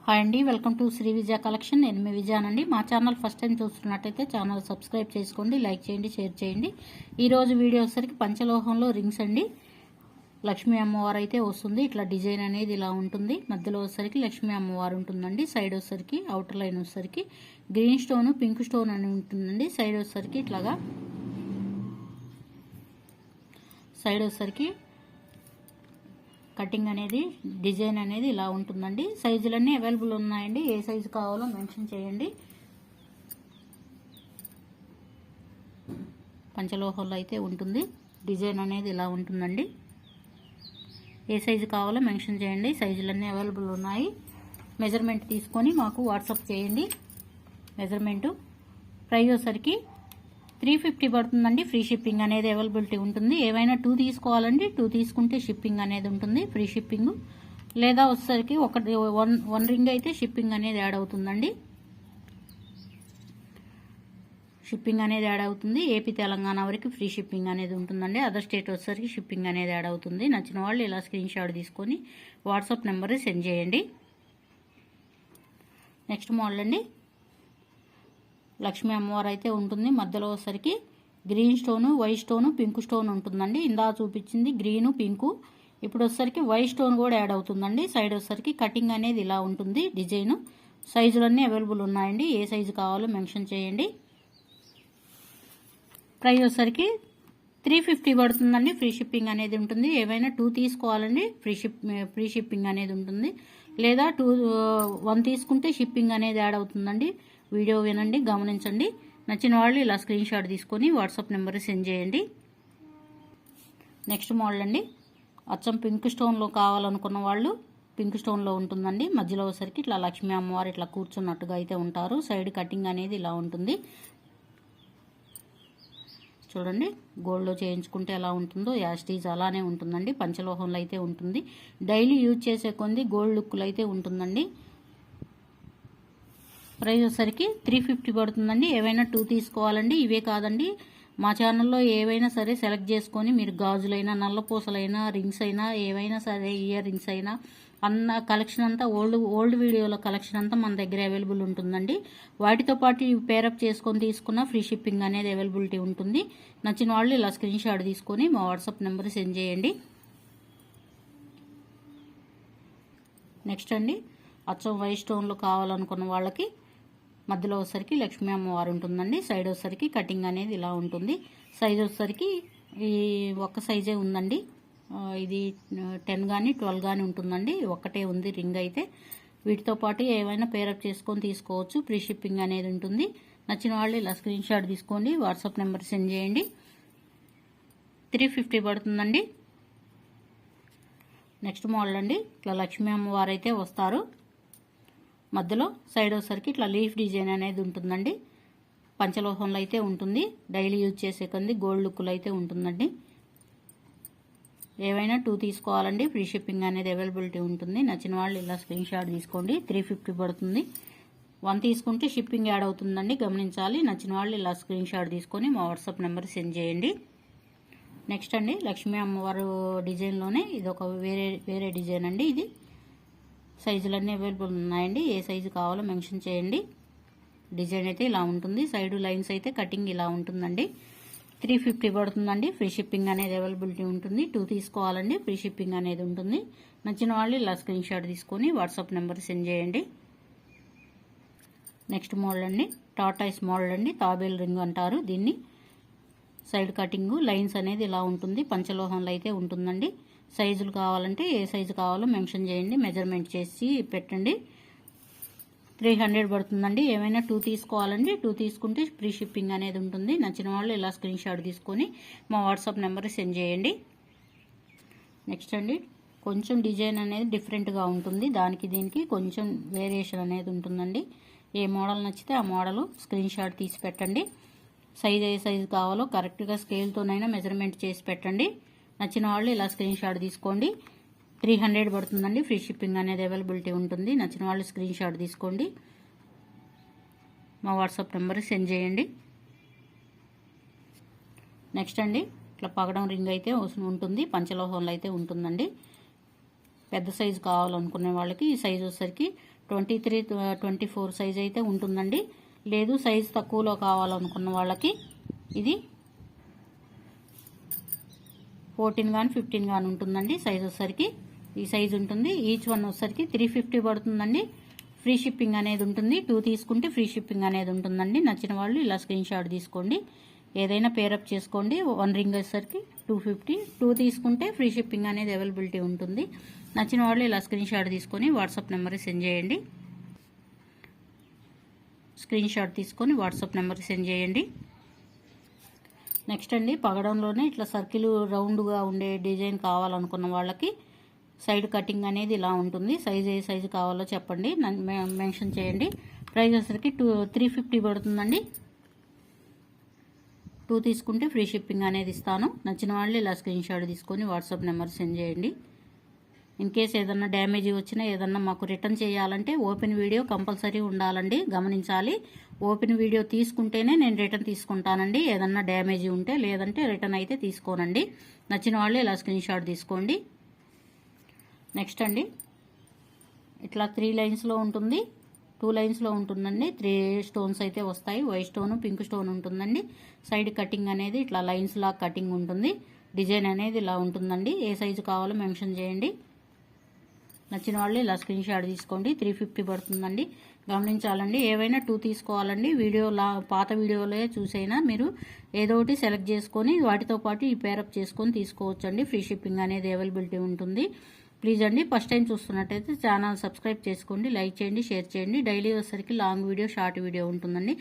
Hi అండి, welcome to Shri Vijaya collection. నేను మీ విజయానండి. మా ఛానల్ ఫస్ట్ టైం చూస్తున్నట్టయితే ఛానల్ సబ్స్క్రైబ్ చేసుకోండి, లైక్ చేయండి, షేర్ చేయండి. ఈరోజు వీడియో వచ్చేసరికి పంచలోహంలో రింగ్స్ అండి. లక్ష్మీ అమ్మవారు అయితే వస్తుంది. ఇట్లా డిజైన్ అనేది ఇలా ఉంటుంది. మధ్యలో వచ్చేసరికి లక్ష్మీ అమ్మవారు ఉంటుందండి. సైడ్ వచ్చేసరికి అవుటర్ లైన్ వచ్చేసరికి గ్రీన్ స్టోన్, పింక్ స్టోన్ అని ఉంటుందండి. సైడ్ వచ్చేసరికి ఇట్లాగా కటింగ్ అనేది డిజైన్ అనేది ఇలా ఉంటుందండి. సైజులన్నీ అవైలబుల్ ఉన్నాయండి. ఏ సైజు కావాలో మెన్షన్ చేయండి. పంచలోహంలో అయితే ఉంటుంది. డిజైన్ అనేది ఇలా ఉంటుందండి. ఏ సైజు కావాలో మెన్షన్ చేయండి. సైజులన్నీ అవైలబుల్ ఉన్నాయి. మెజర్మెంట్ తీసుకొని మాకు వాట్సాప్ చేయండి. మెజర్మెంటు ప్రైస్ వచ్చేసరికి 350 పడుతుందండి. ఫ్రీ షిప్పింగ్ అనేది అవైలబిలిటీ ఉంటుంది. ఏవైనా 2 తీసుకోవాలండి. 2 తీసుకుంటే షిప్పింగ్ అనేది ఉంటుంది, ఫ్రీ షిప్పింగ్. లేదా వచ్చేసరికి వన్ రింగ్ అయితే షిప్పింగ్ అనేది యాడ్ అవుతుందండి. షిప్పింగ్ అనేది యాడ్ అవుతుంది. ఏపీ తెలంగాణ వరకు ఫ్రీ షిప్పింగ్ అనేది ఉంటుందండి. అదర్ స్టేట్ వచ్చేసరికి షిప్పింగ్ అనేది యాడ్ అవుతుంది. నచ్చిన వాళ్ళు ఇలా స్క్రీన్ షాట్ తీసుకొని వాట్సాప్ నెంబర్ సెండ్ చేయండి. నెక్స్ట్ మోడల్ అండి. లక్ష్మీ అమ్మవారు అయితే ఉంటుంది. మధ్యలో వచ్చేసరికి green stone, white stone, pink stone ఉంటుందండి. ఇందా చూపించింది గ్రీను, పింకు. ఇప్పుడు వచ్చేసరికి వైట్ స్టోన్ కూడా యాడ్ అవుతుందండి. సైడ్ వచ్చేసరికి కటింగ్ అనేది ఇలా ఉంటుంది. డిజైన్ సైజులన్నీ అవైలబుల్ ఉన్నాయండి. ఏ సైజు కావాలో మెన్షన్ చేయండి. ప్రైస్ వచ్చేసరికి 350 పడుతుందండి. ఫ్రీ షిప్పింగ్ అనేది ఉంటుంది. ఏవైనా 2 తీసుకోవాలండి. ఫ్రీ షిప్పింగ్ అనేది ఉంటుంది. లేదా 1 తీసుకుంటే షిప్పింగ్ అనేది యాడ్ అవుతుందండి. వీడియో వినండి, గమనించండి. నచ్చిన వాళ్ళు ఇలా స్క్రీన్ షాట్ తీసుకొని వాట్సాప్ నెంబర్ సెండ్ చేయండి. నెక్స్ట్ మోడల్ అండి. అచ్చం పింక్ స్టోన్లో కావాలనుకున్న వాళ్ళు పింక్ స్టోన్లో ఉంటుందండి. మధ్యలో వచ్చేసరికి ఇట్లా లక్ష్మీ అమ్మవారు ఇట్లా కూర్చున్నట్టుగా అయితే ఉంటారు. సైడ్ కటింగ్ అనేది ఇలా ఉంటుంది. చూడండి, గోల్డ్లో చేయించుకుంటే ఎలా ఉంటుందో యాస్టీజ్ అలానే ఉంటుందండి. పంచలోహంలో అయితే ఉంటుంది. డైలీ యూజ్ చేసే కొంది గోల్డ్ లుక్లు అయితే ఉంటుందండి. ప్రైస్ వచ్చేసరికి 350 పడుతుందండి. ఏవైనా 2 తీసుకోవాలండి. ఇవే కాదండి, మా ఛానల్లో ఏవైనా సరే సెలెక్ట్ చేసుకొని మీరు గాజులైనా, నల్లపూసలైనా, రింగ్స్ అయినా, ఏవైనా సరే ఇయర్ రింగ్స్ అయినా అన్న కలెక్షన్ అంతా ఓల్డ్ వీడియోల కలెక్షన్ అంతా మన దగ్గర అవైలబుల్ ఉంటుందండి. వాటితో పాటు పేరప్ చేసుకొని తీసుకున్న ఫ్రీ షిప్పింగ్ అనేది అవైలబిలిటీ ఉంటుంది. నచ్చిన వాళ్ళు ఇలా స్క్రీన్ షాట్ తీసుకొని మా వాట్సాప్ నెంబర్ సెండ్ చేయండి. నెక్స్ట్ అండి, అచ్చం వైట్ స్టోన్లో కావాలనుకున్న వాళ్ళకి మధ్యలో వచ్చేసరికి లక్ష్మీ అమ్మవారు ఉంటుందండి. సైడ్ వచ్చేసరికి కటింగ్ అనేది ఇలా ఉంటుంది. సైజ్ వచ్చేసరికి ఈ ఒక్క సైజే ఉందండి. ఇది 10 కానీ 12 కానీ ఉంటుందండి. ఒక్కటే ఉంది రింగ్ అయితే. వీటితో పాటు ఏవైనా పేరప్ చేసుకొని తీసుకోవచ్చు. ఫ్రీ షిప్పింగ్ అనేది ఉంటుంది. నచ్చిన వాళ్ళు ఇలా స్క్రీన్ షాట్ తీసుకోండి, వాట్సాప్ నెంబర్ సెండ్ చేయండి. 350 పడుతుందండి. నెక్స్ట్ మోడల్ అండి. ఇట్లా లక్ష్మీ అమ్మవారు అయితే వస్తారు. మధ్యలో సైడ్ వచ్చేసరికి ఇట్లా లీఫ్ డిజైన్ అనేది ఉంటుందండి. పంచలోహంలో అయితే ఉంటుంది. డైలీ యూజ్ చేసే కొంది గోల్డ్ లుక్లో అయితే ఉంటుందండి. ఏవైనా 2 తీసుకోవాలండి. ఫ్రీ షిప్పింగ్ అనేది అవైలబిలిటీ ఉంటుంది. నచ్చిన వాళ్ళు ఇలా స్క్రీన్ షాట్ తీసుకోండి. 350 పడుతుంది. 1 తీసుకుంటే షిప్పింగ్ యాడ్ అవుతుందండి, గమనించాలి. నచ్చిన వాళ్ళు ఇలా స్క్రీన్ షాట్ తీసుకొని మా వాట్సాప్ నెంబర్ సెండ్ చేయండి. నెక్స్ట్ అండి, లక్ష్మీ అమ్మవారు డిజైన్లోనే ఇది ఒక వేరే డిజైన్ అండి. ఇది సైజులన్నీ అవైలబుల్ ఉన్నాయండి. ఏ సైజు కావాలో మెన్షన్ చేయండి. డిజైన్ అయితే ఇలా ఉంటుంది. సైడ్ లైన్స్ అయితే కటింగ్ ఇలా ఉంటుందండి. 350 పడుతుందండి. ఫ్రీ షిప్పింగ్ అనేది అవైలబిలిటీ ఉంటుంది. 2 తీసుకోవాలండి. ఫ్రీ షిప్పింగ్ అనేది ఉంటుంది. నచ్చిన వాళ్ళు ఇలా స్క్రీన్ షాట్ తీసుకొని వాట్సాప్ నెంబర్ సెండ్ చేయండి. నెక్స్ట్ మోడల్ అండి. టాటాయిస్ మోడల్ అండి. తాబేల్ రింగ్ అంటారు దీన్ని. సైడ్ కటింగ్ లైన్స్ అనేది ఇలా ఉంటుంది. పంచలోహంలో అయితే ఉంటుందండి. సైజులు కావాలంటే ఏ సైజు కావాలో మెన్షన్ చేయండి. మెజర్మెంట్ చేసి పెట్టండి. 300 పడుతుందండి. ఏమైనా 2 తీసుకోవాలండి. 2 తీసుకుంటే ఫ్రీ షిప్పింగ్ అనేది ఉంటుంది. నచ్చిన వాళ్ళు ఇలా స్క్రీన్ షాట్ తీసుకొని మా వాట్సాప్ నెంబర్ సెండ్ చేయండి. నెక్స్ట్ అండి, కొంచెం డిజైన్ అనేది డిఫరెంట్గా ఉంటుంది. దానికి దీనికి కొంచెం వేరియేషన్ అనేది ఉంటుందండి. ఏ మోడల్ నచ్చితే ఆ మోడల్ స్క్రీన్ షాట్ తీసి పెట్టండి. సైజ్ ఏ సైజు కావాలో కరెక్ట్గా స్కేల్తోనైనా మెజర్మెంట్ చేసి పెట్టండి. నచ్చిన వాళ్ళు ఇలా స్క్రీన్ షాట్ తీసుకోండి. 300 పడుతుందండి. ఫ్రీ షిప్పింగ్ అనేది అవైలబిలిటీ ఉంటుంది. నచ్చిన వాళ్ళు స్క్రీన్ షాట్ తీసుకోండి, మా వాట్సాప్ నెంబర్ సెండ్ చేయండి. నెక్స్ట్ అండి, ఇట్లా పగడం రింగ్ అయితే ఉంటుంది. పంచలోహంలో అయితే ఉంటుందండి. పెద్ద సైజు కావాలనుకునే వాళ్ళకి ఈ సైజు వచ్చేసరికి 23, 24 సైజ్ అయితే ఉంటుందండి. లేదు సైజు తక్కువలో కావాలనుకున్న వాళ్ళకి ఇది 14 కానీ 15 కానీ ఉంటుందండి. సైజ్ వచ్చేసరికి ఈ సైజు ఉంటుంది. ఈచ్ వన్ వచ్చేసరికి 350 పడుతుందండి. ఫ్రీ షిప్పింగ్ అనేది ఉంటుంది. 2 తీసుకుంటే ఫ్రీ షిప్పింగ్ అనేది ఉంటుందండి. నచ్చిన వాళ్ళు ఇలా స్క్రీన్ షాట్ తీసుకోండి. ఏదైనా పేరప్ చేసుకోండి. 1 రింగ్ వచ్చేసరికి 250, 2 తీసుకుంటే ఫ్రీ షిప్పింగ్ అనేది అవైలబిలిటీ ఉంటుంది. నచ్చిన వాళ్ళు ఇలా స్క్రీన్ షాట్ తీసుకొని వాట్సాప్ నెంబర్కి సెండ్ చేయండి. స్క్రీన్ షాట్ తీసుకొని వాట్సాప్ నెంబర్కి సెండ్ చేయండి. నెక్స్ట్ అండి, పగడంలోనే ఇట్లా సర్కిల్ రౌండ్గా ఉండే డిజైన్ కావాలనుకున్న వాళ్ళకి సైడ్ కటింగ్ అనేది ఇలా ఉంటుంది. సైజ్ ఏ సైజు కావాలో చెప్పండి, మెన్షన్ చేయండి. ప్రైస్ వచ్చేసరికి 350 పడుతుందండి. 2 తీసుకుంటే ఫ్రీ షిప్పింగ్ అనేది ఇస్తాను. నచ్చిన వాళ్ళు ఇలా స్క్రీన్ షాట్ తీసుకొని వాట్సాప్ నెంబర్ సెండ్ చేయండి. ఇన్ కేస్ ఏదన్నా డ్యామేజ్ వచ్చినా ఏదన్నా మాకు రిటర్న్ చేయాలంటే ఓపెన్ వీడియో కంపల్సరీ ఉండాలండి, గమనించాలి. ఓపెన్ వీడియో తీసుకుంటేనే నేను రిటర్న్ తీసుకుంటానండి. ఏదన్నా డ్యామేజ్ ఉంటే, లేదంటే రిటర్న్ అయితే తీసుకోనండి. నచ్చిన వాళ్ళు ఇలా స్క్రీన్ షాట్ తీసుకోండి. నెక్స్ట్ అండి, ఇట్లా 3 లైన్స్లో ఉంటుంది, 2 లైన్స్లో ఉంటుందండి. 3 స్టోన్స్ అయితే వస్తాయి. వైట్ స్టోన్, పింక్ స్టోన్ ఉంటుందండి. సైడ్ కటింగ్ అనేది ఇట్లా లైన్స్ లా కటింగ్ ఉంటుంది. డిజైన్ అనేది ఇలా ఉంటుందండి. ఏ సైజు కావాలో మెన్షన్ చేయండి. నచ్చిన వాళ్ళు ఇలా స్క్రీన్ షాట్ తీసుకోండి. 350 పడుతుందండి. గమనించాలండి, ఏవైనా 2 తీసుకోవాలండి. పాత వీడియోలో చూసైనా మీరు ఏదో ఒకటి సెలెక్ట్ చేసుకొని వాటితో పాటు ఈ పేరప్ చేసుకొని తీసుకోవచ్చండి. ఫ్రీ షిప్పింగ్ అనేది అవైలబిలిటీ ఉంటుంది. ప్లీజ్ అండి, ఫస్ట్ టైం చూస్తున్నట్టయితే ఛానల్ సబ్స్క్రైబ్ చేసుకోండి, లైక్ చేయండి, షేర్ చేయండి. డైలీ వచ్చేసరికి లాంగ్ వీడియో, షార్ట్ వీడియో ఉంటుందండి.